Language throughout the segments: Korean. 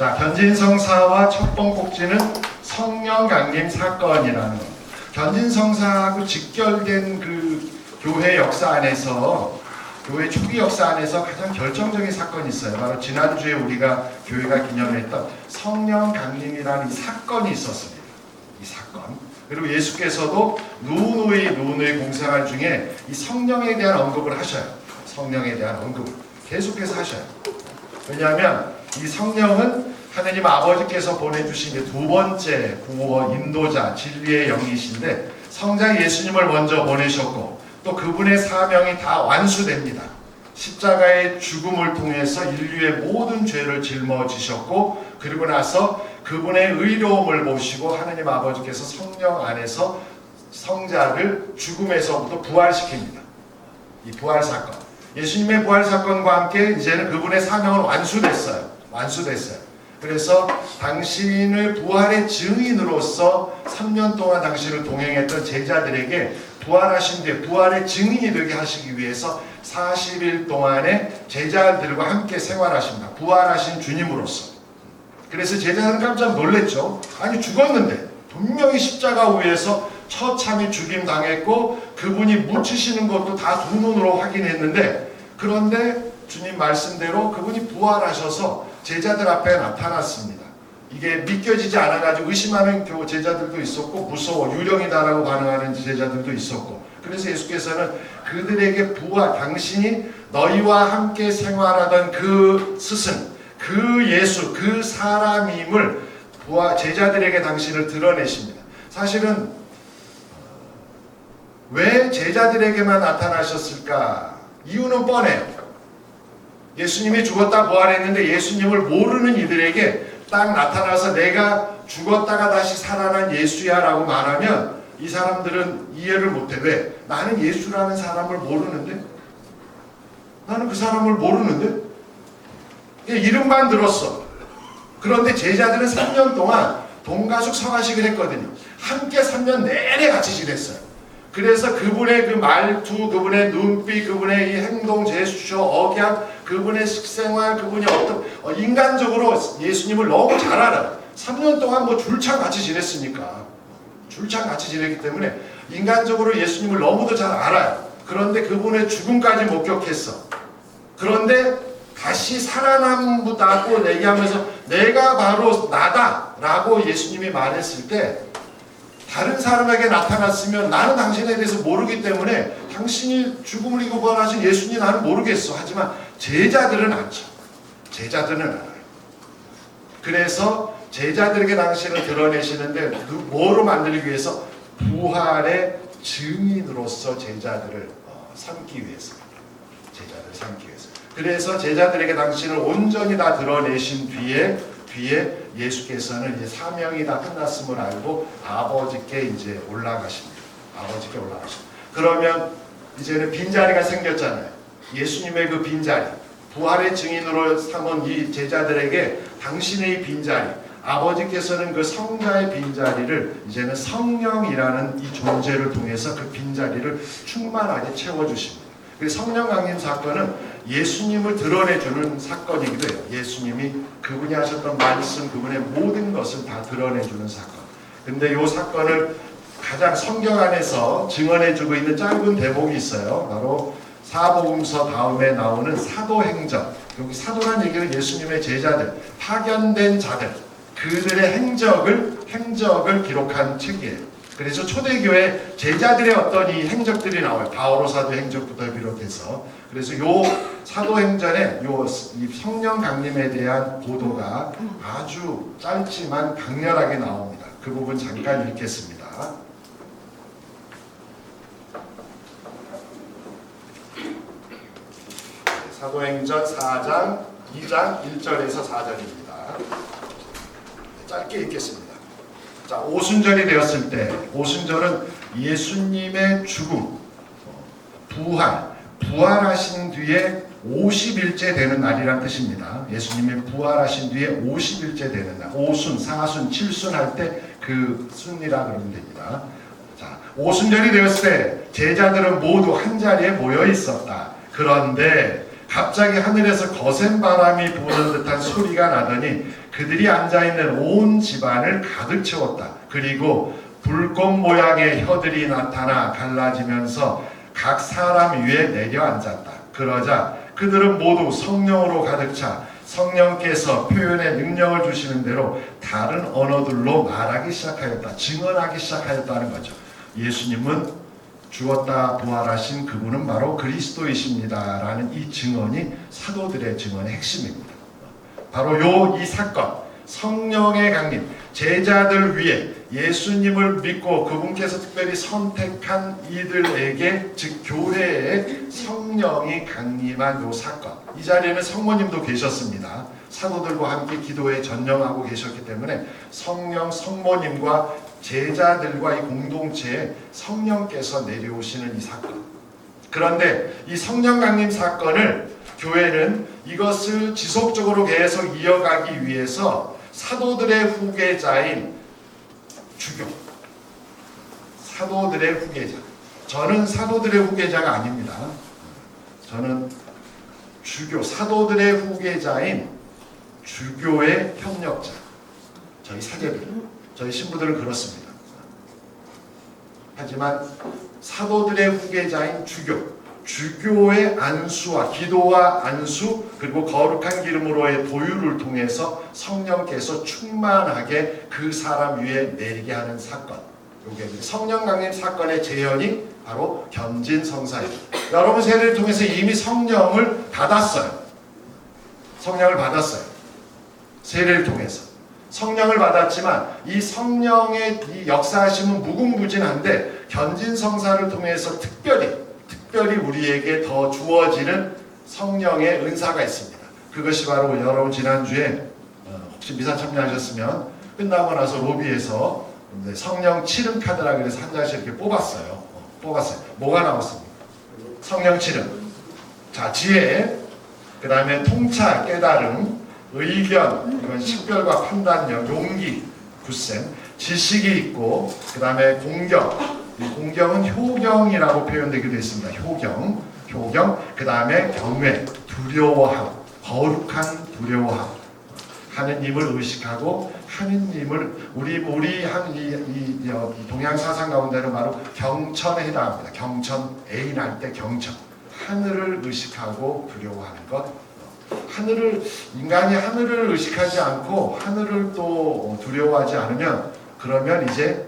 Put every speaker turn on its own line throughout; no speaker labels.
자, 견진성사와 첫 번 꼭지는 성령 강림 사건이라는 것. 견진성사하고 직결된 그 교회 역사 안에서, 교회 초기 역사 안에서 가장 결정적인 사건이 있어요. 바로 지난주에 우리가 교회가 기념했던 성령 강림이라는 이 사건이 있었습니다. 이 사건. 그리고 예수께서도 누누이 공생활 중에 이 성령에 대한 언급을 하셔요. 성령에 대한 언급을 계속해서 하셔요. 왜냐하면 이 성령은 하나님 아버지께서 보내주신 두 번째 구원, 인도자, 진리의 영이신데 성자 예수님을 먼저 보내셨고 또 그분의 사명이 다 완수됩니다. 십자가의 죽음을 통해서 인류의 모든 죄를 짊어지셨고 그리고 나서 그분의 의로움을 보시고 하나님 아버지께서 성령 안에서 성자를 죽음에서부터 부활시킵니다. 이 부활 사건. 예수님의 부활 사건과 함께 이제는 그분의 사명은 완수됐어요. 그래서 당신을 부활의 증인으로서 3년 동안 당신을 동행했던 제자들에게 부활하신 뒤에 부활의 증인이 되게 하시기 위해서 40일 동안의 제자들과 함께 생활하십니다. 부활하신 주님으로서. 그래서 제자들은 깜짝 놀랐죠. 아니 죽었는데 분명히 십자가 위에서 처참히 죽임 당했고 그분이 묻히시는 것도 다 두 눈으로 확인했는데 그런데 주님 말씀대로 그분이 부활하셔서 제자들 앞에 나타났습니다. 이게 믿겨지지 않아가지고 의심하는 제자들도 있었고 무서워 유령이다라고 반응하는 제자들도 있었고 그래서 예수께서는 그들에게 부활 당신이 너희와 함께 생활하던 그 스승 그 예수 그 사람임을 제자들에게 당신을 드러내십니다. 사실은 왜 제자들에게만 나타나셨을까? 이유는 뻔해요. 예수님이 죽었다 부활했는데 예수님을 모르는 이들에게 딱 나타나서 내가 죽었다가 다시 살아난 예수야 라고 말하면 이 사람들은 이해를 못해. 왜? 나는 예수라는 사람을 모르는데? 나는 그 사람을 모르는데? 이름만 들었어. 그런데 제자들은 3년 동안 동가숙 서가식을 했거든요. 함께 3년 내내 같이 지냈어요. 그래서 그분의 그 말투, 그분의 눈빛, 그분의 이 행동, 제스처, 억양, 그분의 식생활, 그분이 어떤 인간적으로 예수님을 너무 잘 알아요. 3년 동안 뭐 줄창 같이 지냈으니까. 줄창 같이 지냈기 때문에 인간적으로 예수님을 너무도 잘 알아요. 그런데 그분의 죽음까지 목격했어. 그런데 다시 살아남다고 얘기하면서 내가 바로 나다라고 예수님이 말했을 때 다른 사람에게 나타났으면 나는 당신에 대해서 모르기 때문에 당신이 죽음을 이기고 부활하신 예수님 나는 모르겠어. 하지만 제자들은 알죠. 제자들은 알아요. 그래서 제자들에게 당신을 드러내시는데 뭐로 만들기 위해서 부활의 증인으로서 제자들을 삼기 위해서. 제자들을 삼기 위해서. 그래서 제자들에게 당신을 온전히 다 드러내신 뒤에 예수께서는 이제 사명이 다 끝났음을 알고 아버지께 이제 올라가십니다. 아버지께 올라가십니다. 그러면 이제는 빈자리가 생겼잖아요. 예수님의 그 빈자리, 부활의 증인으로 삼은 이 제자들에게 당신의 이 빈자리, 아버지께서는 그 성자의 빈자리를 이제는 성령이라는 이 존재를 통해서 그 빈자리를 충만하게 채워주십니다. 그래서 성령 강림 사건은 예수님을 드러내주는 사건이기도 해요. 예수님이 그분이 하셨던 말씀, 그분의 모든 것을 다 드러내주는 사건. 근데 이 사건을 가장 성경 안에서 증언해주고 있는 짧은 대목이 있어요. 바로 사복음서 다음에 나오는 사도행전. 여기 사도란 얘기는 예수님의 제자들, 파견된 자들, 그들의 행적을 기록한 책이에요. 그래서 초대교회 제자들의 어떤 이 행적들이 나와요. 바오로 사도 행적부터 비롯해서. 그래서 요 사도행전에 이 성령 강림에 대한 보도가 아주 짧지만 강렬하게 나옵니다. 그 부분 잠깐 읽겠습니다. 사도행전 4장 2장 1절에서 4절입니다. 짧게 읽겠습니다. 자, 오순절이 되었을 때, 오순절은 예수님의 죽음, 부활하신 뒤에 50일째 되는 날이란 뜻입니다. 예수님이 부활하신 뒤에 50일째 되는 날, 오순, 사순, 칠순 할 때 그 순이라 그러면 됩니다. 자, 오순절이 되었을 때 제자들은 모두 한 자리에 모여 있었다. 그런데 갑자기 하늘에서 거센 바람이 부는 듯한 소리가 나더니 그들이 앉아있는 온 집안을 가득 채웠다. 그리고 불꽃 모양의 혀들이 나타나 갈라지면서 각 사람 위에 내려앉았다. 그러자 그들은 모두 성령으로 가득 차 성령께서 표현의 능력을 주시는 대로 다른 언어들로 말하기 시작하였다. 증언하기 시작하였다는 거죠. 예수님은 죽었다 부활하신 그분은 바로 그리스도이십니다 라는 이 증언이 사도들의 증언의 핵심입니다. 바로 이 사건, 성령의 강림, 제자들 위에 예수님을 믿고 그분께서 특별히 선택한 이들에게, 즉 교회에 성령이 강림한 이 사건. 이 자리에는 성모님도 계셨습니다. 사도들과 함께 기도에 전념하고 계셨기 때문에 성모님과 제자들과 이 공동체에 성령께서 내려오시는 이 사건. 그런데 이 성령 강림 사건을 교회는 이것을 지속적으로 계속 이어가기 위해서 사도들의 후계자인 주교, 사도들의 후계자. 저는 사도들의 후계자가 아닙니다. 저는 주교, 사도들의 후계자인 주교의 협력자. 저희 사제들, 저희 신부들은 그렇습니다. 하지만 사도들의 후계자인 주교의 안수와 기도와 안수 그리고 거룩한 기름으로의 도유를 통해서 성령께서 충만하게 그 사람 위에 내리게 하는 사건. 이게 성령 강림 사건의 재현이 바로 견진성사예요. 여러분 세례를 통해서 이미 성령을 받았어요. 성령을 받았어요. 세례를 통해서 성령을 받았지만 이 성령의 이 역사하심은 무궁무진한데 견진성사를 통해서 특별히 우리에게 더 주어지는 성령의 은사가 있습니다. 그것이 바로 여러분 지난주에 혹시 미사 참여하셨으면 끝나고 나서 로비에서 성령 칠음 카드라고 해서 한 장씩 이렇게 뽑았어요. 뭐가 나왔습니까? 성령 칠음. 자, 지혜, 그 다음에 통찰, 깨달음, 의견, 이건 식별과 판단력, 용기, 굳셈, 지식이 있고, 그 다음에 공경. 이 공경은 효경이라고 표현되기도 했습니다. 효경, 그 다음에 경외, 두려워함, 거룩한 두려워함. 하느님을 의식하고 하느님을 우리 동양 사상 가운데는 바로 경천에 해당합니다. 경천, 애인할 때 경천. 하늘을 의식하고 두려워하는 것. 인간이 하늘을 의식하지 않고 하늘을 또 두려워하지 않으면 그러면 이제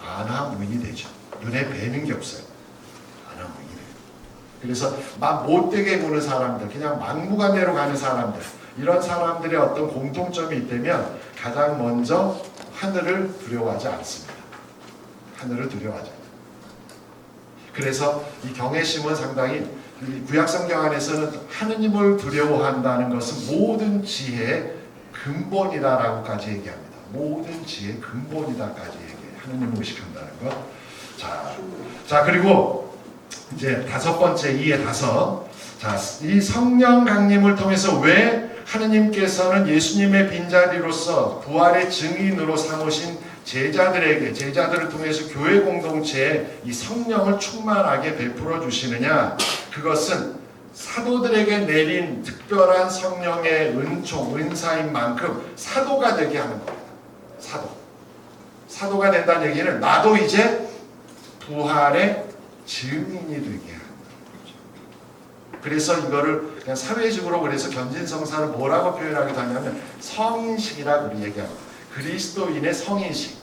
안하무인이 되죠. 눈에 뵈는 게 없어요. 안하무인이 돼요. 그래서 막 못되게 보는 사람들, 그냥 막무가내로 가는 사람들, 이런 사람들의 어떤 공통점이 있다면 가장 먼저 하늘을 두려워하지 않습니다. 하늘을 두려워하지 않아요. 그래서 이 경외심은 상당히 구약성경 안에서는 하느님을 두려워한다는 것은 모든 지혜의 근본이다라고까지 얘기합니다. 모든 지혜의 근본이다까지 얘기해요. 하느님을 의식한다는 것. 자 그리고 이제 다섯 번째 이의 다섯. 자, 이 성령 강림을 통해서 왜 하느님께서는 예수님의 빈자리로서 부활의 증인으로 삼으신 제자들을 통해서 교회 공동체에 이 성령을 충만하게 베풀어 주시느냐? 그것은 사도들에게 내린 특별한 성령의 은총, 은사인 만큼 사도가 되게 하는 겁니다. 사도가 된다는 얘기는 나도 이제 부활의 증인이 되게 하는 거죠. 그래서 이거를 그냥 사회적으로 그래서 견진성사를 뭐라고 표현하기도 하냐면 성인식이라고 우리 얘기합니다. 그리스도인의 성인식.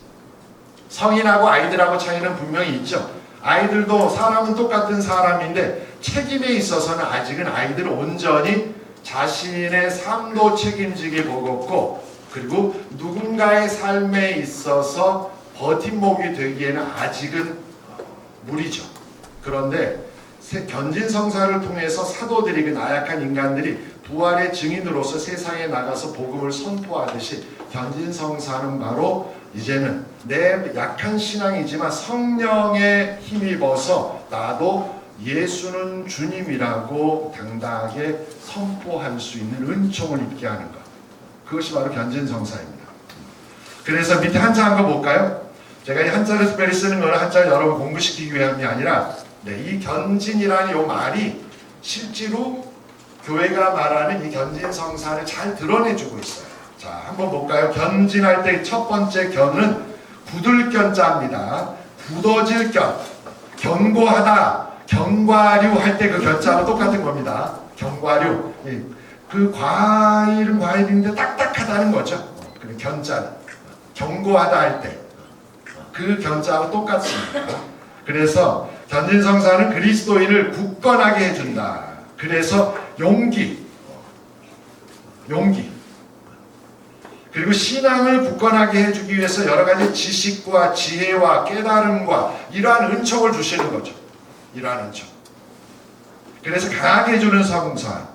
성인하고 아이들하고 차이는 분명히 있죠. 아이들도 사람은 똑같은 사람인데 책임에 있어서는 아직은 아이들은 온전히 자신의 삶도 책임지게 먹었고 그리고 누군가의 삶에 있어서 버팀목이 되기에는 아직은 무리죠. 그런데 견진성사를 통해서 사도들이 그 나약한 인간들이 부활의 증인으로서 세상에 나가서 복음을 선포하듯이 견진성사는 바로 이제는 내 약한 신앙이지만 성령에 힘입어서 나도 예수는 주님이라고 당당하게 선포할 수 있는 은총을 입게 하는 것. 그것이 바로 견진성사입니다. 그래서 밑에 한자 한 거 볼까요? 제가 이 한자를 특별히 쓰는 거는 한자를 여러분 공부시키기 위함이 아니라 이 견진이라는 이 말이 실제로 교회가 말하는 이 견진성사를 잘 드러내주고 있어요. 자, 한번 볼까요? 견진할 때 첫 번째 견은 굳을 견자입니다. 굳어질 견, 견고하다, 견과류 할 때 그 견자하고 똑같은 겁니다. 견과류. 그 과일은 과일인데 딱딱하다는 거죠. 그 견자, 견고하다 할 때 그 견자하고 똑같습니다. 그래서 견진성사는 그리스도인을 굳건하게 해준다. 그래서 용기 그리고 신앙을 굳건하게 해주기 위해서 여러 가지 지식과 지혜와 깨달음과 이러한 은총을 주시는 거죠. 이러한 은총. 그래서 강하게 해주는 성사,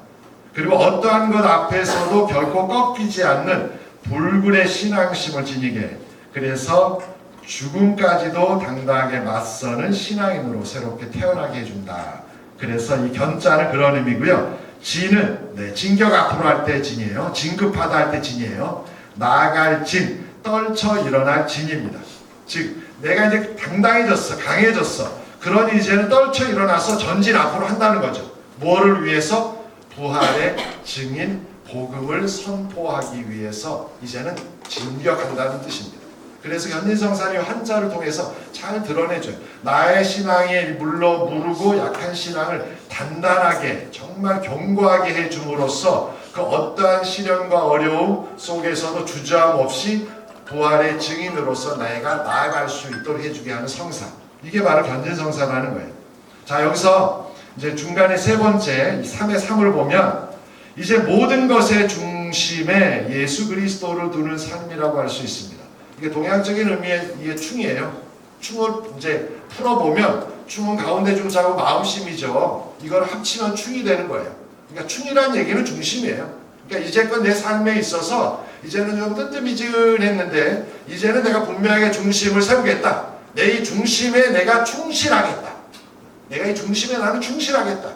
그리고 어떠한 것 앞에서도 결코 꺾이지 않는 불굴의 신앙심을 지니게, 그래서 죽음까지도 당당하게 맞서는 신앙인으로 새롭게 태어나게 해준다. 그래서 이 견자는 그런 의미고요. 진은 진격 앞으로 할 때 진이에요. 진급하다 할 때 진이에요. 나아갈 진, 떨쳐 일어날 진입니다. 즉 내가 이제 당당해졌어, 강해졌어. 그러니 이제는 떨쳐 일어나서 전진 앞으로 한다는 거죠. 뭐를 위해서? 부활의 증인 복음을 선포하기 위해서 이제는 진격한다는 뜻입니다. 그래서 견진성사는 한자를 통해서 잘 드러내줘요. 나의 신앙이 무르고 약한 신앙을 단단하게 정말 견고하게 해줌으로써 그 어떠한 시련과 어려움 속에서도 주저함 없이 부활의 증인으로서 내가 나아갈 수 있도록 해주게 하는 성사. 이게 바로 견진성사라는 거예요. 자, 여기서 이제 중간에 세 번째 3의 3을 보면 이제 모든 것의 중심에 예수 그리스도를 두는 삶이라고 할 수 있습니다. 이게 동양적인 의미의 이게 충이에요. 충을 이제 풀어보면 충은 가운데 중자고 마음심이죠. 이걸 합치면 충이 되는 거예요. 그러니까 충이란 얘기는 중심이에요. 그러니까 이제껏 내 삶에 있어서 이제는 좀 뜨뜻미지근했는데 이제는 내가 분명하게 중심을 세우겠다. 내 이 중심에 내가 충실하겠다. 내가 이 중심에 나는 충실하겠다.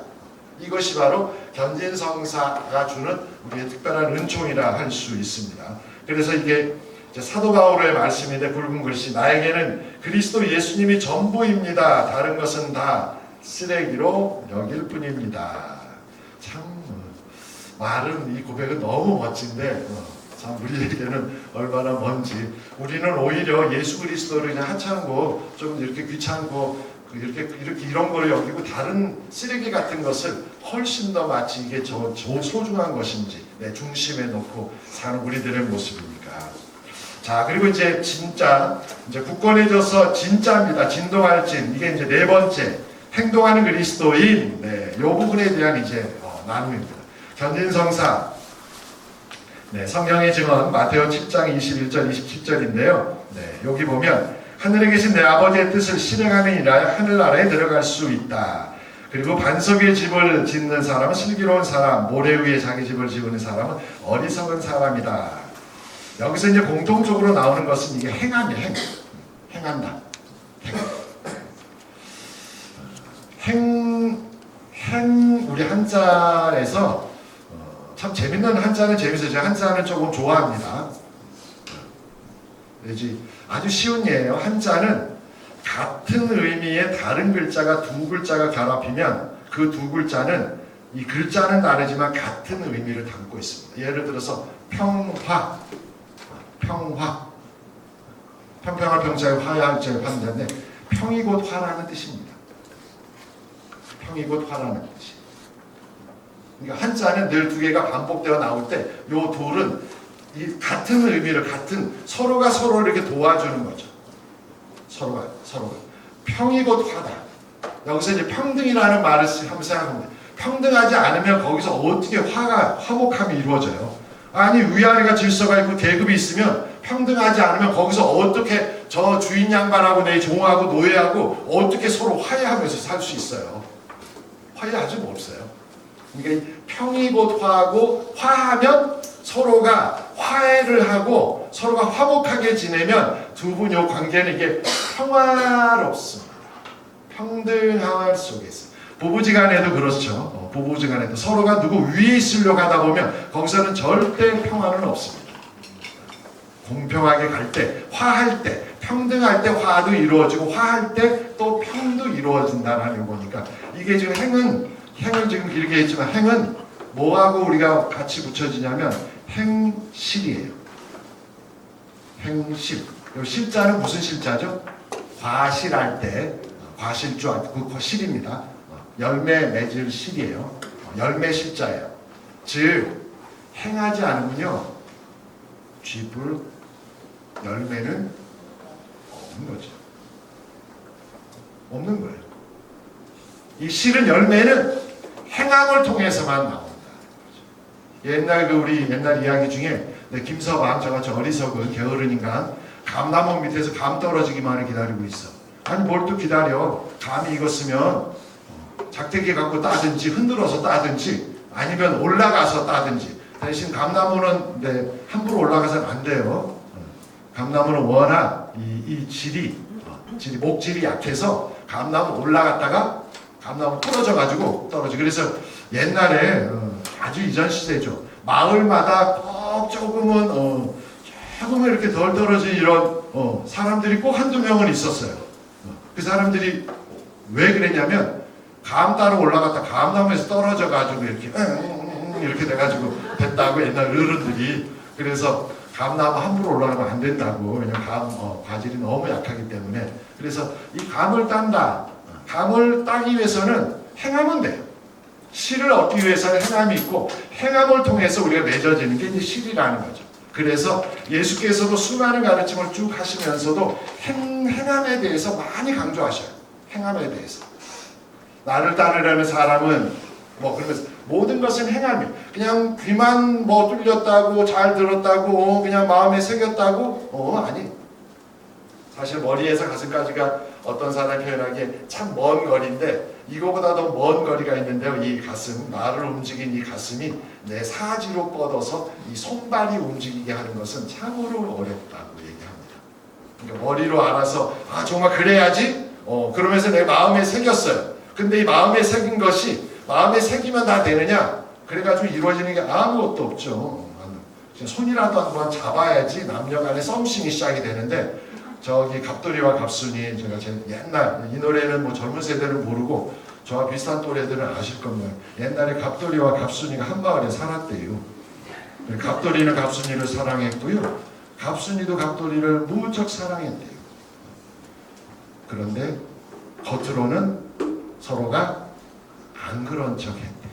이것이 바로 견진성사가 주는 우리의 특별한 은총이라 할 수 있습니다. 그래서 이게 사도 바울의 말씀인데 굵은 글씨, 나에게는 그리스도 예수님이 전부입니다. 다른 것은 다 쓰레기로 여길 뿐입니다. 참 말은 이 고백은 너무 멋진데 참 우리에게는 얼마나 먼지. 우리는 오히려 예수 그리스도를 그냥 하찮고 좀 이렇게 귀찮고 이렇게 이런 걸 여기고 다른 쓰레기 같은 것을 훨씬 더 마치 이게 저 소중한 것인지 내 중심에 놓고 사는 우리들의 모습입니까? 자, 그리고 이제 진짜 이제 굳건해져서 진짜입니다. 진동할 진. 이게 이제 네 번째 행동하는 그리스도인. 이 부분에 대한 이제 나눔입니다. 견진성사. 성경의 증언 마테오 7장 21절 27절인데요. 여기 보면 하늘에 계신 내 아버지의 뜻을 실행하는 이라 하늘나라에 들어갈 수 있다. 그리고 반석 위에 집을 짓는 사람은 슬기로운 사람, 모래 위에 자기 집을 지으는 사람은 어리석은 사람이다. 여기서 이제 공통적으로 나오는 것은 이게 행함이에요. 행한다. 우리 한자에서 참 재밌는 한자는 재밌어요. 제가 한자는 조금 좋아합니다. 아주 쉬운 예예요. 한자는 같은 의미의 다른 글자가 두 글자가 결합이면 그 두 글자는 이 글자는 다르지만 같은 의미를 담고 있습니다. 예를 들어서 평화, 평평할 평자에 화야할 자에 화인데 평이 곧 화라는 뜻입니다. 평이 곧 화라는 뜻이. 그러니까 한자는 늘 두 개가 반복되어 나올 때 요 둘은 이 같은 의미를 서로가 서로를 이렇게 도와주는 거죠. 서로가 평이 곧 화다. 여기서 이제 평등이라는 말을 한번 생각합니다. 평등하지 않으면 거기서 어떻게 화목함이 이루어져요? 아니 위아래가 질서가 있고 계급이 있으면 평등하지 않으면 거기서 어떻게 저 주인 양반하고 내 종하고 노예하고 어떻게 서로 화해하면서 살 수 있어요? 화해할 수가 없어요. 그러니까 평이 곧 화하고 화하면 서로가 화해를 하고 서로가 화목하게 지내면 두 분 요 관계는 이게 평화롭습니다. 평등함 속에서. 부부지간에도 그렇죠. 부부지간에도 서로가 누구 위에 있으려고 하다 보면 거기서는 절대 평화는 없습니다. 공평하게 갈 때, 화할 때, 평등할 때 화도 이루어지고 화할 때 또 평도 이루어진다는 거니까 이게 지금 행을 지금 길게 했지만 행은 뭐하고 우리가 같이 붙여지냐면 행실이에요. 행실. 이 실자는 무슨 실자죠? 과실할 때 과실주 그 실입니다. 열매 맺을 실이에요. 열매 실자예요. 즉 행하지 않으면요 쥐뿔 열매는 없는 거죠. 없는 거예요. 이 실은 열매는 행함을 통해서만 나온다. 옛날 우리 옛날 이야기 중에 김서방 저같이 어리석은 게으른 인간 감나무 밑에서 감 떨어지기만을 기다리고 있어. 아니 뭘 또 기다려. 감이 익었으면 작대기 갖고 따든지 흔들어서 따든지 아니면 올라가서 따든지. 대신 감나무는 함부로 올라가서는 안 돼요. 감나무는 워낙 이 질이 목질이 약해서 감나무 올라갔다가 감나무 부러져가지고 떨어지. 그래서 옛날에 아주 이전 시대죠. 마을마다 꼭 조금은 이렇게 덜 떨어진 이런 사람들이 꼭 한두 명은 있었어요. 그 사람들이 왜 그랬냐면 감 따로 올라갔다 감나무에서 떨어져가지고 이렇게 돼가지고 됐다고 옛날 어른들이. 그래서 감나무 함부로 올라가면 안 된다고. 왜냐면 과질이 너무 약하기 때문에. 그래서 이 감을 딴다. 감을 따기 위해서는 행하면 돼요. 실을 얻기 위해서는 행함이 있고 행함을 통해서 우리가 맺어지는 게 이제 실이라는 거죠. 그래서 예수께서도 수많은 가르침을 쭉 하시면서도 행함에 대해서 많이 강조하셔요. 행함에 대해서. 나를 따르려는 사람은 그러면서 모든 것은 행함이. 그냥 귀만 뚫렸다고 잘 들었다고 그냥 마음에 새겼다고 아니. 사실 머리에서 가슴까지가 어떤 사람이 표현하기에 참 먼 거리인데 이거보다 더 먼 거리가 있는데요. 이 가슴, 나를 움직인 이 가슴이 내 사지로 뻗어서 이 손발이 움직이게 하는 것은 참으로 어렵다고 얘기합니다. 그러니까 머리로 알아서 정말 그래야지 그러면서 내 마음에 새겼어요. 근데 이 마음에 새긴 것이 마음에 새기면 다 되느냐? 그래가지고 이루어지는 게 아무것도 없죠. 손이라도 한번 잡아야지 남녀 간의 썸씽이 시작이 되는데 저기 갑돌이와 갑순이 제가 옛날 이 노래는 젊은 세대는 모르고 저와 비슷한 또래들은 아실 겁니다. 옛날에 갑돌이와 갑순이가 한 마을에 살았대요. 갑돌이는 갑순이를 사랑했고요. 갑순이도 갑돌이를 무척 사랑했대요. 그런데 겉으로는 서로가 안 그런 척 했대.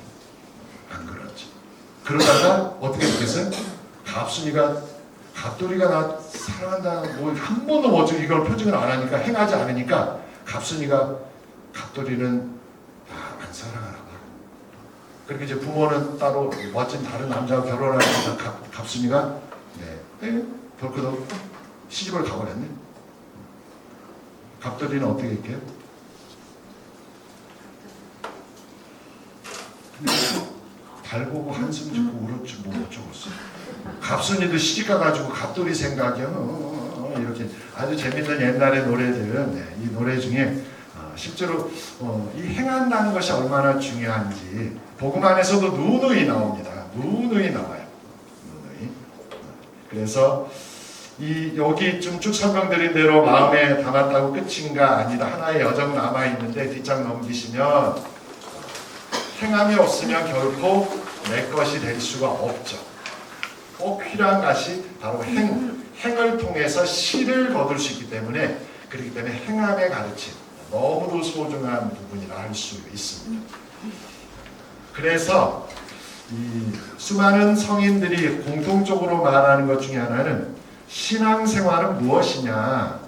안 그런 척. 그러다가 어떻게 됐겠어요? 갑돌이가 나 사랑한다 한 번도 멋지게 이걸 표정을 안 하니까 행하지 않으니까 갑순이가 갑돌이는 안 사랑하나 봐. 그렇게 이제 부모는 따로 멋진 다른 남자와 결혼하니까 갑순이가 덜크덕 시집을 가버렸네. 갑돌이는 어떻게 했게요? 달 보고 한숨 짓고 울었지 뭐 어쩌겠어. 갑순이도 시집가가지고 갑돌이 생각이요. 이렇게 아주 재밌는 옛날의 노래들. 이 노래 중에 실제로 이 행한다는 것이 얼마나 중요한지 복음 안에서도 누누이 나옵니다. 누누이 나와요. 누누이. 그래서 여기 좀 쭉 설명드린 대로 마음에 담았다고 끝인가 아니다. 하나의 여정 남아 있는데 뒷장 넘기시면 행함이 없으면 결코 내 것이 될 수가 없죠. 꼭 필요한 것이 바로 행을 통해서 실을 거둘 수 있기 때문에 그렇기 때문에 행함의 가르침 너무도 소중한 부분이라 할 수 있습니다. 그래서 이 수많은 성인들이 공통적으로 말하는 것 중에 하나는 신앙생활은 무엇이냐?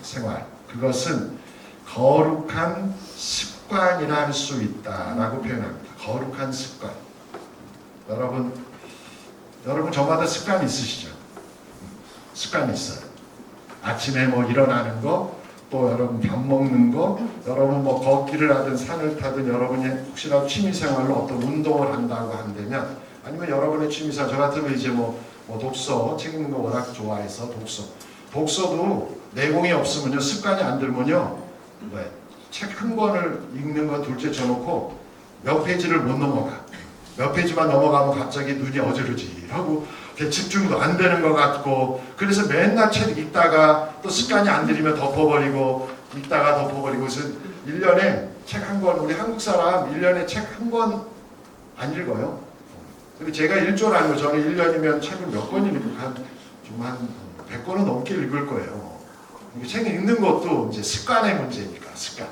생활. 그것은 거룩한 습관이라 할 수 있다라고 표현합니다. 거룩한 습관. 여러분 저마다 습관이 있으시죠? 습관이 있어요. 아침에 일어나는 거, 또 여러분 밥 먹는 거, 여러분 걷기를 하든 산을 타든 여러분이 혹시나 취미생활로 어떤 운동을 한다고 한다면 아니면 여러분의 취미생활 저 같으면 이제 독서, 책 읽는 거 워낙 좋아해서 독서도 내공이 없으면요 습관이 안 들면요 책 한 권을 읽는 건 둘째 쳐놓고 몇 페이지를 못 넘어가. 몇 페이지만 넘어가면 갑자기 눈이 어지러지하고 집중도 안 되는 것 같고 그래서 맨날 책 읽다가 또 습관이 안 들이면 덮어버리고 읽다가 덮어버리고 그래서 1년에 책 한 권 우리 한국 사람 1년에 책 한 권 안 읽어요. 근데 제가 1조를 아니고 저는 1년이면 책을 몇 권 읽고 한 100권은 넘게 읽을 거예요. 책 읽는 것도 이제 습관의 문제니까, 습관.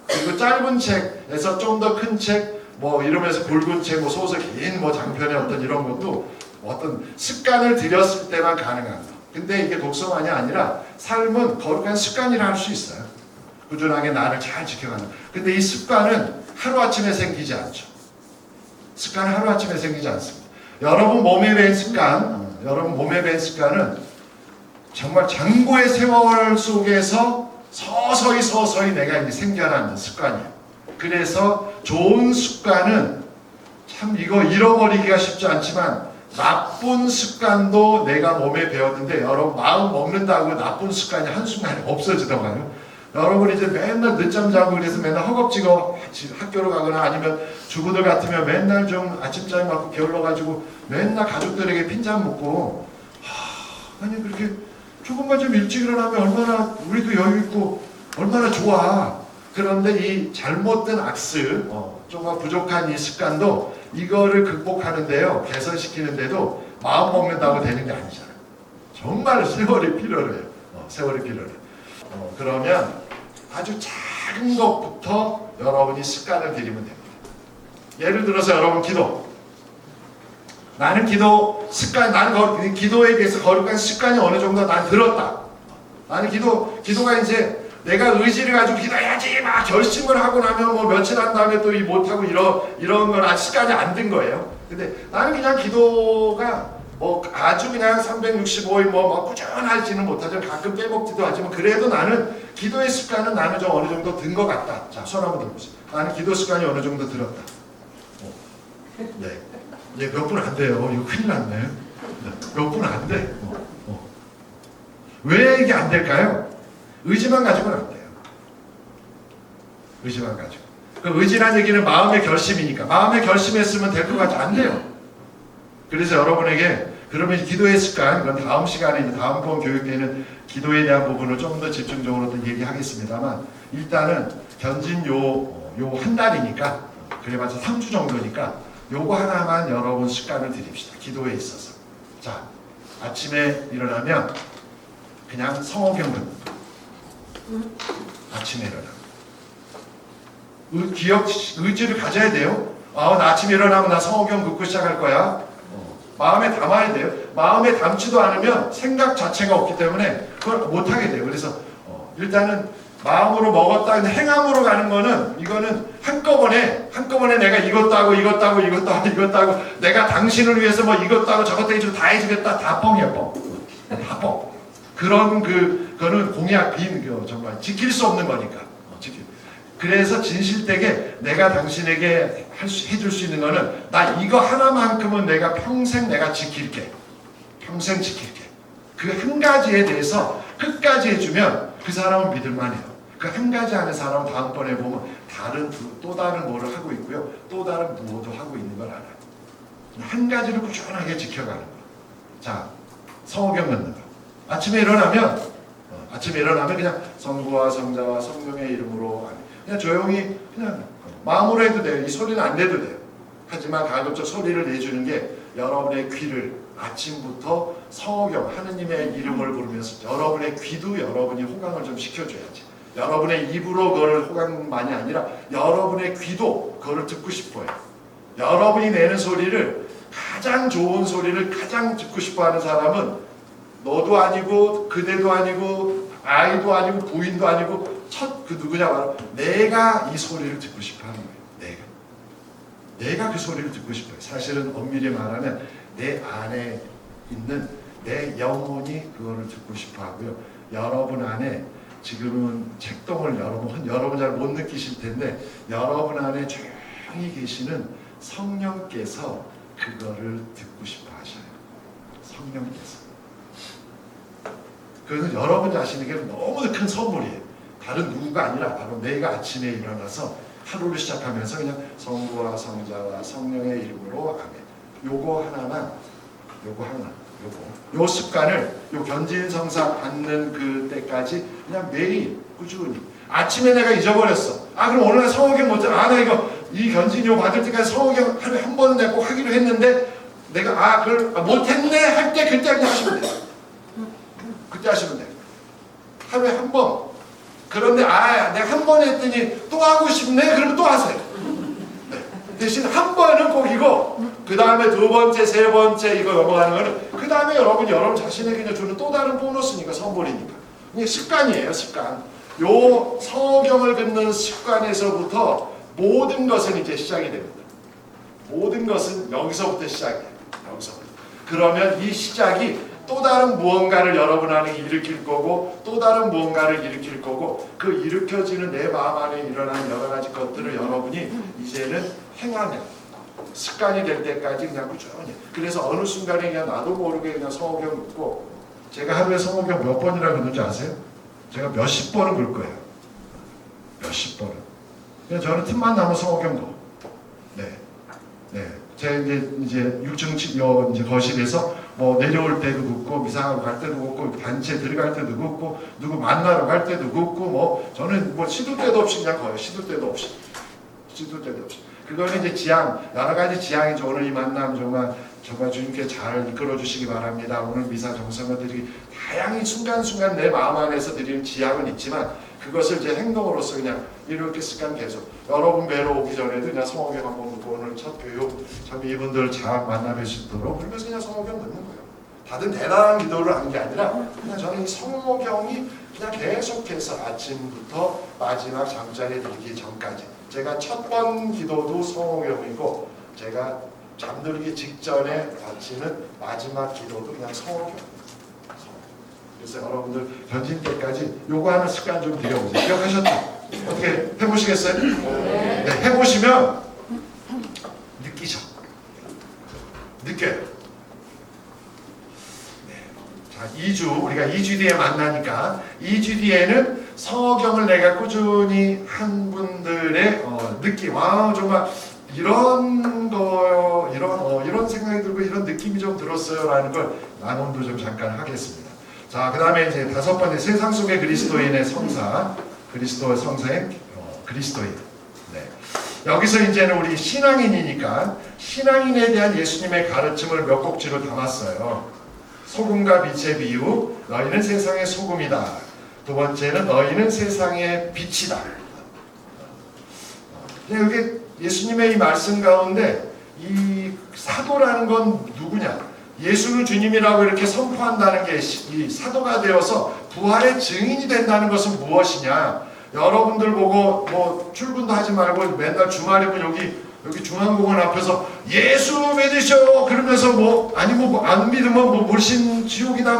그리고 짧은 책에서 좀 더 큰 책, 뭐 이러면서 굵은 책, 뭐 소설, 긴 뭐 장편의 어떤 이런 것도 어떤 습관을 들였을 때만 가능한 거. 근데 이게 독서만이 아니라 삶은 거룩한 습관이라 할 수 있어요. 꾸준하게 나를 잘 지켜가는. 근데 이 습관은 하루아침에 생기지 않죠. 습관은 하루아침에 생기지 않습니다. 여러분 몸에 밴 습관은 정말 장고의 세월 속에서 서서히 내가 이제 생겨나는 습관이에요. 그래서 좋은 습관은 참 이거 잃어버리기가 쉽지 않지만 나쁜 습관도 내가 몸에 배웠는데 여러분 마음 먹는다고 나쁜 습관이 한순간에 없어지더라고요. 여러분 이제 맨날 늦잠 자고 그래서 맨날 허겁지겁 학교로 가거나 아니면 주부들 같으면 맨날 좀 아침잠 맞고 게을러가지고 맨날 가족들에게 핀잔 먹고 아니 그렇게 조금만 좀 일찍 일어나면 얼마나 우리도 여유 있고 얼마나 좋아. 그런데 이 잘못된 악습, 조금 부족한 이 습관도 이거를 극복하는데요, 개선시키는데도 마음 먹는다고 되는 게 아니잖아요. 정말 세월이 필요해요. 세월이 필요해. 그러면 아주 작은 것부터 여러분이 습관을 들이면 됩니다. 예를 들어서 여러분 기도. 나는 기도 습관, 나는 기도에 대해서 거룩한 습관이 어느 정도 난 들었다. 나는 기도가 이제 내가 의지를 가지고 기도해야지 막 결심을 하고 나면 뭐 며칠 한 다음에 또 못하고 이런 건 아직 습관이 안 든 거예요. 근데 나는 그냥 기도가 뭐 아주 그냥 365일 뭐 꾸준하지는 못하지만 가끔 빼먹지도 하지만 그래도 나는 기도의 습관은 나는 좀 어느 정도 든 것 같다. 자, 손 한번 들어보세요. 나는 기도 습관이 어느 정도 들었다. 네. 예, 몇 분 안 돼요. 이거 큰일 났네. 몇 분 안 돼. 왜 이게 안 될까요? 의지만 가지고는 안 돼요. 의지만 가지고. 그 의지란 얘기는 마음의 결심이니까. 마음의 결심했으면 될 것 같지 안 돼요. 그래서 여러분에게 그러면 기도의 습관, 이건 다음 시간에 다음 번 교육 때는 기도에 대한 부분을 좀 더 집중적으로 또 얘기하겠습니다만 일단은 견진 요 한 달이니까 그래봤자 3주 정도니까 요거 하나만 여러분 습관을 들입시다. 기도에 있어서. 자, 아침에 일어나면 그냥 성호경 듣는 거. 아침에 일어나면. 의지를 가져야 돼요. 나 아침에 일어나면 나 성호경 듣고 시작할 거야. 마음에 담아야 돼요. 마음에 담지도 않으면 생각 자체가 없기 때문에 그걸 못하게 돼요. 그래서 일단은 마음으로 먹었다 행함으로 가는 거는 이거는 한꺼번에 내가 이것도 하고 내가 당신을 위해서 뭐 이것도 하고 저것도 해주고 다 해주겠다. 다 뻥이야 뻥. 다 뻥. 그런 그거는 공약 정말 지킬 수 없는 거니까. 그래서 진실되게 내가 당신에게 해줄 수 있는 거는 나 이거 하나만큼은 내가 평생 내가 지킬게. 평생 지킬게. 그 한 가지에 대해서 끝까지 해주면 그 사람은 믿을만해요. 그 한 가지 하는 사람은 다음번에 보면 또 다른 뭐를 하고 있고요. 또 다른 무엇도 하고 있는 걸 알아요. 한 가지를 꾸준하게 지켜가는 거. 자, 성호경 듣는 거. 아침에 일어나면 그냥 성부와 성자와 성령의 이름으로 그냥 조용히 그냥 마음으로 해도 돼요. 이 소리는 안 내도 돼요. 하지만 가급적 소리를 내주는 게 여러분의 귀를 아침부터 성호경 하느님의 이름을 부르면서 여러분의 귀도 여러분이 호강을 좀 시켜줘야지. 여러분의 입으로 그걸 호강만이 아니라 여러분의 귀도 그걸 듣고 싶어요. 여러분이 내는 소리를 가장 좋은 소리를 가장 듣고 싶어하는 사람은 너도 아니고 그대도 아니고 아이도 아니고 부인도 아니고 그 누구냐 바로 내가 이 소리를 듣고 싶어하는 거예요. 내가 그 소리를 듣고 싶어요. 사실은 엄밀히 말하면 내 안에 있는 내 영혼이 그거를 듣고 싶어하고요. 여러분 안에 지금은 책동을 여러분 잘 못 느끼실 텐데 여러분 안에 조용히 계시는 성령께서 그거를 듣고 싶어 하셔요. 성령께서. 그래서 여러분 자신에게 너무 큰 선물이에요. 다른 누구가 아니라 바로 내가 아침에 일어나서 하루를 시작하면서 그냥 성부와 성자와 성령의 이름으로 아멘. 요거 하나 요 습관을 요 견진성사 받는 그때까지 그냥 매일 꾸준히 아침에 내가 잊어버렸어. 그럼 오늘 성호경 못해. 나 이거 이 견진료 받을 때까지 성호경 하루에 한 번은 내가 꼭 하기로 했는데 내가 그걸 못했네 할 때 그때 그냥 하시면 돼요. 그때 하시면 돼요. 하루에 한 번. 그런데 내가 한 번 했더니 또 하고 싶네? 그러면 또 하세요. 네. 대신 한 번은 꼭 이거, 그 다음에 두 번째, 세 번째 이거 넘어가는 거는 그 다음에 여러분 자신에게 주는 또 다른 보너스니까, 선물이니까. 이게 습관이에요, 습관. 요 성경을 긋는 습관에서부터 모든 것은 이제 시작이 됩니다. 모든 것은 여기서부터 시작이에요. 여기서부터. 그러면 이 시작이 또 다른 무언가를 여러분 안에 일으킬 거고, 또 다른 무언가를 일으킬 거고, 그 일으켜지는 내 마음 안에 일어나는 여러 가지 것들을 여러분이 이제는 행하면 습관이 될 때까지 그냥 꾸준히. 그래서 어느 순간에 그냥 나도 모르게 그냥 성호경 긋고, 제가 하루에 성호경 몇 번이나 긋는지 아세요? 제가 몇십 번은 글 거예요. 몇십 번은. 그냥 저는 틈만 나면 성호경 긋고. 네. 네. 제가 이제 6층 이제 거실에서 뭐 내려올 때도 긋고, 미상하고 갈 때도 긋고, 단체 들어갈 때도 긋고, 누구 만나러 갈 때도 긋고, 뭐 저는 뭐 시도 때도 없이 그냥 거예요. 시도 때도 없이. 그거는 이제 지향, 여러 가지 지향이죠. 오늘 이 만남 정말 주님께 잘 이끌어 주시기 바랍니다. 오늘 미사 정성을 드리기, 다양히 순간순간 내 마음 안에서 드리는 지향은 있지만, 그것을 제 행동으로서 그냥 이렇게 습관 계속. 여러분 뵈러 오기 전에도 그냥 성호경 한번 묻고, 오늘 첫 교육 참 이분들 잘 만나 뵐 수 있도록, 그러면서 그냥 성호경 묻는 거예요. 다들 대단한 기도를 하는 게 아니라 그냥 저는 이 성호경이 그냥 계속해서 아침부터 마지막 잠자리에 들기 전까지, 제가 첫 번 기도도 성호경이고, 제가 잠들기 직전에 바치는 마지막 기도도 그냥 성호경. 그래서 여러분들 견진 때까지 요거 하는 습관 좀 들여보세요. 기억하셨죠? 어떻게 해보시겠어요? 네, 해보시면 느끼죠. 느껴요. 네. 자, 2주, 우리가 2주 뒤에 만나니까 2주 뒤에는 성경을 내가 꾸준히 한 분들의 느낌, 정말 이런 거요, 이런 생각이 들고 이런 느낌이 좀 들었어요 라는 걸 나눔도 좀 잠깐 하겠습니다. 자, 그 다음에 이제 다섯 번째, 세상 속의 그리스도인의 성사, 그리스도의 성사인 그리스도인. 네. 여기서 이제는 우리 신앙인이니까 신앙인에 대한 예수님의 가르침을 몇 곡지로 담았어요. 소금과 빛의 비유, 너희는 세상의 소금이다. 두 번째는 너희는 세상의 빛이다. 여기 예수님의 이 말씀 가운데 이 사도라는 건 누구냐? 예수는 주님이라고 이렇게 선포한다는 게 이 사도가 되어서 부활의 증인이 된다는 것은 무엇이냐? 여러분들 보고 뭐 출근도 하지 말고 맨날 주말이면 여기 중앙공원 앞에서 예수 믿으셔 그러면서 안 믿으면 물신 지옥이다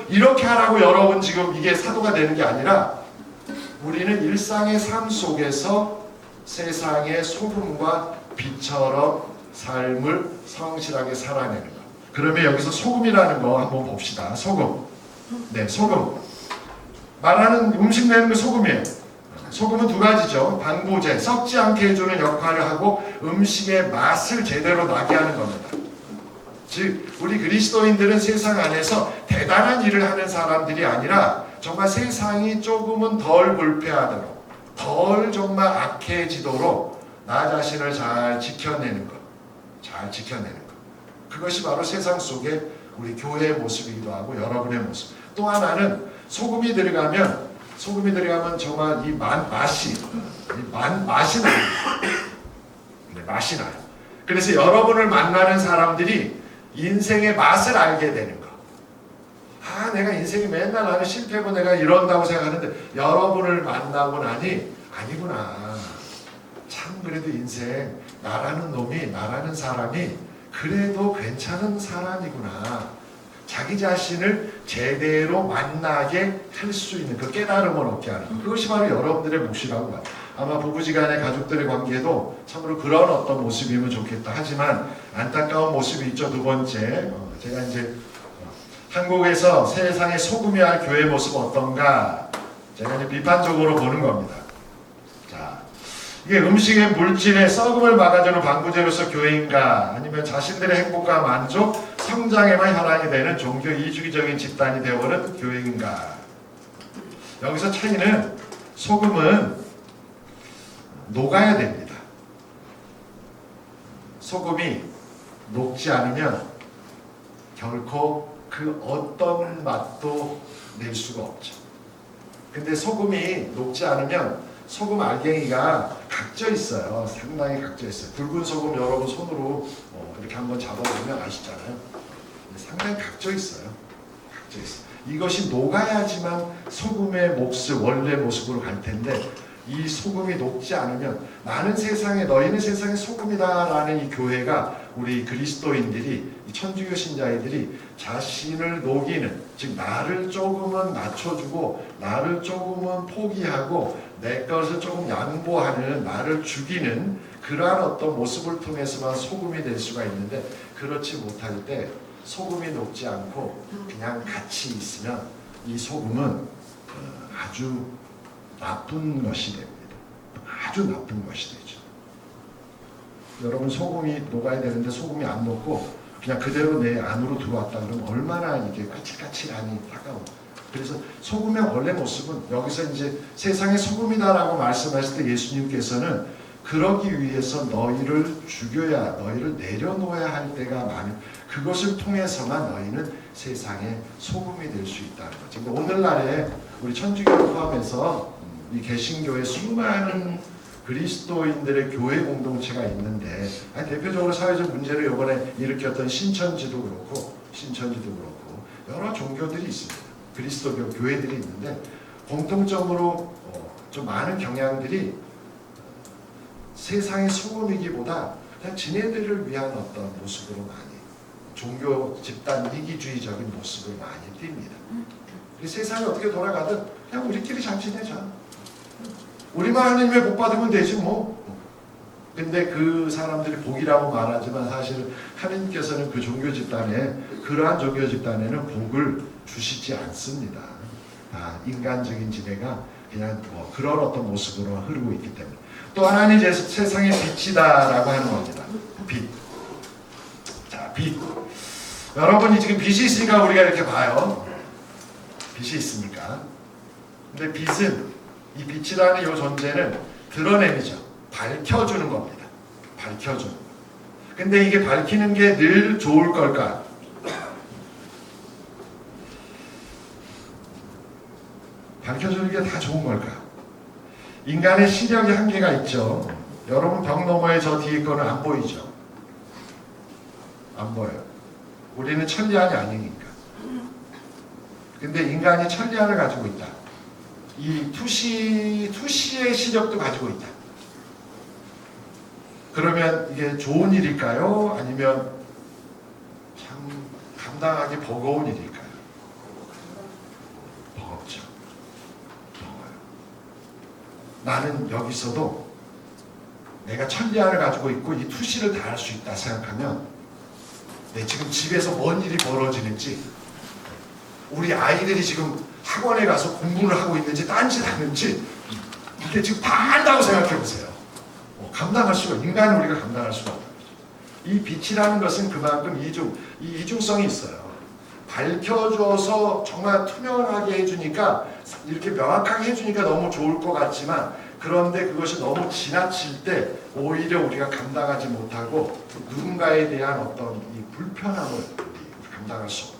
이렇게 하라고 여러분 지금 이게 사도가 되는 게 아니라, 우리는 일상의 삶 속에서 세상의 소금과 빛처럼 삶을 성실하게 살아내는 것. 그러면 여기서 소금이라는 거 한번 봅시다. 소금. 네, 소금. 말하는 음식 내는 거 소금이에요. 소금은 두 가지죠. 방부제, 썩지 않게 해주는 역할을 하고 음식의 맛을 제대로 나게 하는 겁니다. 즉, 우리 그리스도인들은 세상 안에서 대단한 일을 하는 사람들이 아니라 정말 세상이 조금은 덜 불쾌하도록, 덜 정말 악해지도록 나 자신을 잘 지켜내는 것. 잘 지켜내는 것. 그것이 바로 세상 속에 우리 교회의 모습이기도 하고 여러분의 모습. 또 하나는 소금이 들어가면 정말 이 맛이 나요. 네, 맛이 나요. 그래서 여러분을 만나는 사람들이 인생의 맛을 알게 되는 거. 내가 인생이 맨날 나는 실패고 내가 이런다고 생각하는데 여러분을 만나고 나니 아니구나. 참 그래도 인생 나라는 사람이 그래도 괜찮은 사람이구나. 자기 자신을 제대로 만나게 할 수 있는 그 깨달음을 얻게 하는 것. 그것이 바로 여러분들의 몫이라고 봐요. 아마 부부지간의 가족들의 관계도 참으로 그런 어떤 모습이면 좋겠다. 하지만 안타까운 모습이 있죠. 두 번째, 제가 이제 한국에서 세상의 소금이 할 교회 모습 어떤가? 제가 이제 비판적으로 보는 겁니다. 자, 이게 음식의 물질에 썩음을 막아주는 방부제로서 교회인가? 아니면 자신들의 행복과 만족, 성장에만 혈안이 되는 종교 이주기적인 집단이 되어버린 교회인가? 여기서 차이는 소금은 녹아야 됩니다. 소금이 녹지 않으면 결코 그 어떤 맛도 낼 수가 없죠. 근데 소금이 녹지 않으면 소금 알갱이가 각져 있어요. 상당히 각져 있어요. 굵은 소금 여러분 손으로 이렇게 한번 잡아보면 아시잖아요. 상당히 각져 있어요. 각져 있어요. 이것이 녹아야지만 소금의 몫을 원래 모습으로 갈 텐데 이 소금이 녹지 않으면 나는 세상에 너희는 세상의 소금이다라는 이 교회가 우리 그리스도인들이 이 천주교 신자애들이 자신을 녹이는 즉 나를 조금은 낮춰주고 나를 조금은 포기하고 내 것을 조금 양보하는 나를 죽이는 그러한 어떤 모습을 통해서만 소금이 될 수가 있는데 그렇지 못할 때 소금이 녹지 않고 그냥 같이 있으면 이 소금은 아주 나쁜 것이 됩니다. 아주 나쁜 것이 되죠. 여러분 소금이 녹아야 되는데 소금이 안 녹고 그냥 그대로 내 안으로 들어왔다 그러면 얼마나 이게 까칠까칠하니 따가워. 그래서 소금의 원래 모습은 여기서 이제 세상의 소금이다라고 말씀하실 때 예수님께서는 그러기 위해서 너희를 죽여야 너희를 내려놓아야 할 때가 많은 그것을 통해서만 너희는 세상의 소금이 될 수 있다는 거죠. 근데 오늘날에 우리 천주교를 포함해서 이 개신교의 수많은 그리스도인들의 교회 공동체가 있는데 대표적으로 사회적 문제를 이번에 일으켰던 신천지도 그렇고 여러 종교들이 있습니다. 그리스도교 교회들이 있는데 공통적으로 좀 많은 경향들이 세상의 소금이기보다 그냥 지네들을 위한 어떤 모습으로 많이 종교 집단 이기주의적인 모습을 많이 띱니다. 세상이 어떻게 돌아가든 그냥 우리끼리 잘 지내자. 우리만 하나님의 복 받으면 되지 뭐. 근데 그 사람들이 복이라고 말하지만 사실 하나님께서는 그 종교 집단에 그러한 종교 집단에는 복을 주시지 않습니다. 인간적인 지혜가 그냥 그런 어떤 모습으로 흐르고 있기 때문에 또 하나는 이제 세상의 빛이다라고 하는 겁니다. 빛. 자, 빛. 여러분이 지금 빛이 있으니까 우리가 이렇게 봐요. 빛이 있으니까. 근데 빛은 이 빛이라는 이 존재는 드러냄이죠. 밝혀주는 겁니다. 밝혀주는 거. 근데 이게 밝히는 게 늘 좋을 걸까? 밝혀주는 게 다 좋은 걸까? 인간의 시력의 한계가 있죠. 여러분 벽 너머에 저 뒤에 거는 안 보이죠? 안 보여요. 우리는 천리안이 아니니까. 근데 인간이 천리안을 가지고 있다. 이 투시의 시력도 가지고 있다. 그러면 이게 좋은 일일까요? 아니면 참 감당하기 버거운 일일까요? 버겁죠. 버거워요. 나는 여기서도 내가 천리안을 가지고 있고 이 투시를 다 할 수 있다 생각하면 내 지금 집에서 뭔 일이 벌어지는지 우리 아이들이 지금 학원에 가서 공부를 하고 있는지 딴짓 하는지 이게 지금 다 안다고 생각해 보세요. 감당할 수가 인간은 우리가 감당할 수가 없는 거죠. 이 빛이라는 것은 그만큼 이중성이 있어요. 밝혀줘서 정말 투명하게 해주니까 이렇게 명확하게 해주니까 너무 좋을 것 같지만 그런데 그것이 너무 지나칠 때 오히려 우리가 감당하지 못하고 누군가에 대한 어떤 이 불편함을 감당할 수 없어요.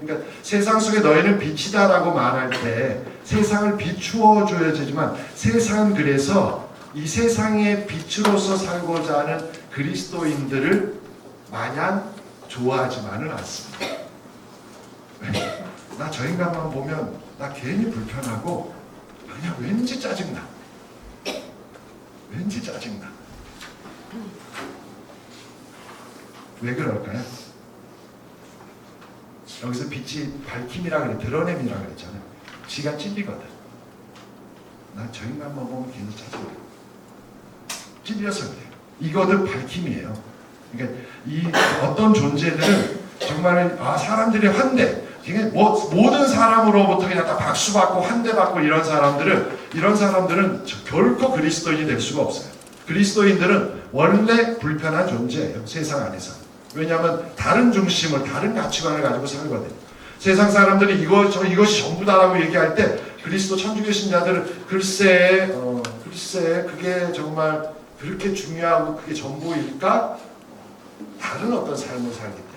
그러니까 세상 속에 너희는 빛이다라고 말할 때 세상을 비추어 줘야 되지만 세상은 그래서 이 세상의 빛으로서 살고자 하는 그리스도인들을 마냥 좋아하지만은 않습니다. 나 저 인간만 보면 나 괜히 불편하고 그냥 왠지 짜증나. 왠지 짜증나. 왜 그럴까요? 여기서 빛이 밝힘이라 그래, 드러냄이라 그랬잖아요. 지가 찔리거든. 난 저 인간만 보면 괜히 짜증나. 찔려서 그래요. 이거는 밝힘이에요. 그러니까 이 어떤 존재들은 정말 사람들이 환대, 모든 사람으로부터 그냥 다 박수 받고 환대 받고 이런 사람들은 결코 그리스도인이 될 수가 없어요. 그리스도인들은 원래 불편한 존재예요. 세상 안에서. 왜냐하면 다른 중심을, 다른 가치관을 가지고 살거든요. 세상 사람들이 이것이 전부다라고 얘기할 때 그리스도 천주교 신자들은 글쎄 그게 정말 그렇게 중요하고 그게 전부일까? 다른 어떤 삶을 살기 때문에.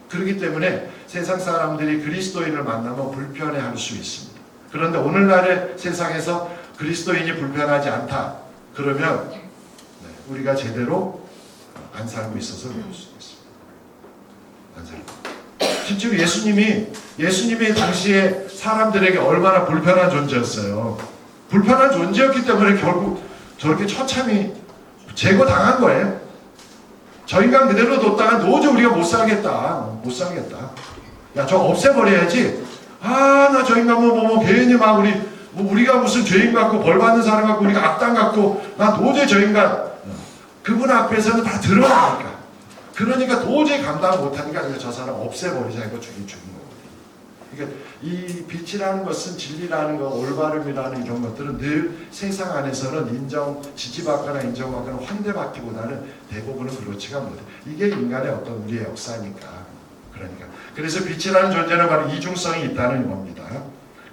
그렇기 때문에 세상 사람들이 그리스도인을 만나면 불편해할 수 있습니다. 그런데 오늘날의 세상에서 그리스도인이 불편하지 않다. 그러면 우리가 제대로 안 살고 있어서 그럴 수 있습니다. 안 살고. 실제로 예수님이 당시에 사람들에게 얼마나 불편한 존재였어요. 불편한 존재였기 때문에 결국 저렇게 처참히 제거당한 거예요. 저 인간 그대로 뒀다가 도저히 우리가 못 살겠다. 야, 저 없애버려야지. 나 저 인간 괜히 막 우리가 무슨 죄인 같고 벌 받는 사람 같고 우리가 악당 같고 나 도저히 저 인간 그분 앞에서는 다 드러나니까. 그러니까 도저히 감당 못하니까 저 사람 없애버리자 이거 죽인 거거든요. 그러니까 이 빛이라는 것은 진리라는 거, 올바름이라는 이런 것들은 늘 세상 안에서는 지지받거나 인정받거나 환대받기보다는 대부분은 그렇지가 못해. 이게 인간의 어떤 우리의 역사니까. 그래서 빛이라는 존재는 바로 이중성이 있다는 겁니다.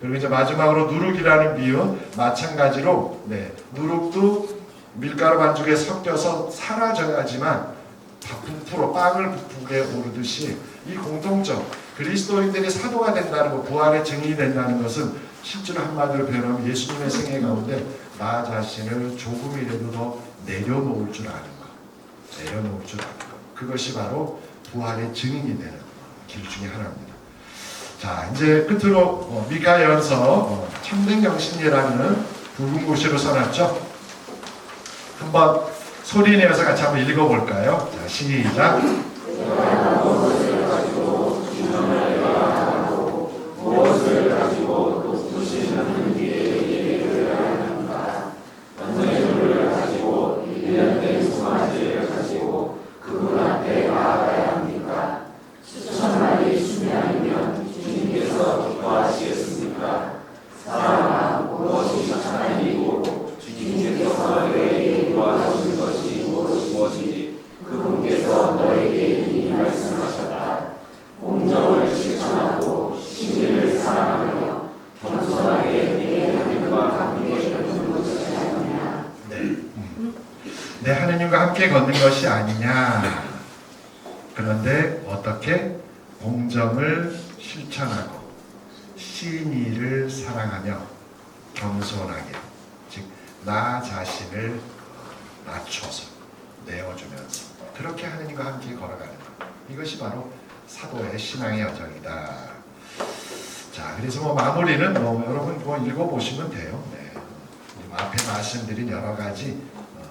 그리고 이제 마지막으로 누룩이라는 비유, 마찬가지로 누룩도 밀가루 반죽에 섞여서 사라져야지만 부풀어 빵을 부풀게 오르듯이 이 공통점, 그리스도인들이 사도가 된다는 것, 부활의 증인이 된다는 것은 실제로 한마디로 표현하면 예수님의 생애 가운데 나 자신을 조금이라도 더 내려놓을 줄 아는 것. 그것이 바로 부활의 증인이 되는 길 중에 하나입니다. 자, 이제 끝으로 미가연서 참된 경신이라는 붉은 고시로 써놨죠. 한번 소리내어서 같이 한번 읽어볼까요? 자, 시작. 내 하느님과 함께 걷는 것이 아니냐. 그런데 어떻게 공정을 실천하고 신의를 사랑하며 겸손하게, 즉 나 자신을 낮춰서 내어주면서 그렇게 하느님과 함께 걸어가는 것. 이것이 바로 사도의 신앙의 여정이다. 자, 그래서 마무리는 여러분 읽어보시면 돼요. 앞에 말씀드린 여러 가지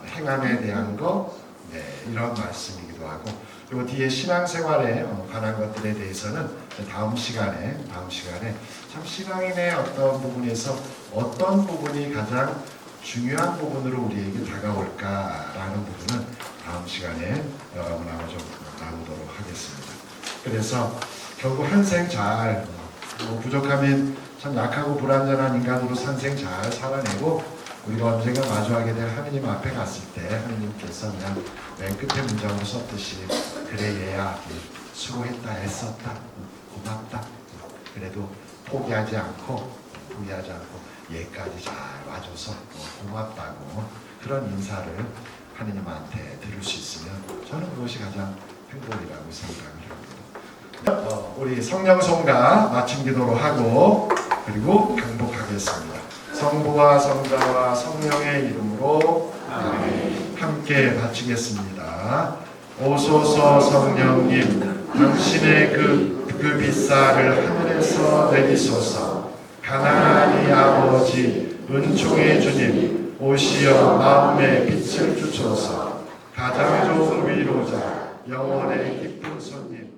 행함에 대한 거, 이런 말씀이기도 하고, 그리고 뒤에 신앙생활에 관한 것들에 대해서는 다음 시간에 참 신앙인의 어떤 부분에서 어떤 부분이 가장 중요한 부분으로 우리에게 다가올까라는 부분은 다음 시간에 여러분하고 좀 나누도록 하겠습니다. 그래서 결국 한 생 잘 부족하면 참 약하고 불완전한 인간으로 산생 잘 살아내고 우리가 언젠가 마주하게 될 하느님 앞에 갔을 때 하느님께서 그냥 맨 끝에 문장으로 썼듯이 그래 얘야 수고했다 애썼다 고맙다 그래도 포기하지 않고 얘까지 잘 와줘서 고맙다고 그런 인사를 하느님한테 들을 수 있으면 저는 그것이 가장 행복이라고 생각을 합니다. 우리 성령송가 마침 기도로 하고 그리고 경복하겠습니다. 성부와 성자와 성령의 이름으로 아멘. 함께 바치겠습니다. 오소서 성령님, 당신의 그 빛살을 하늘에서 내리소서. 가나안의 아버지, 은총의 주님, 오시어 마음의 빛을 주소서. 가장 좋은 위로자, 영원의 기쁜 손님,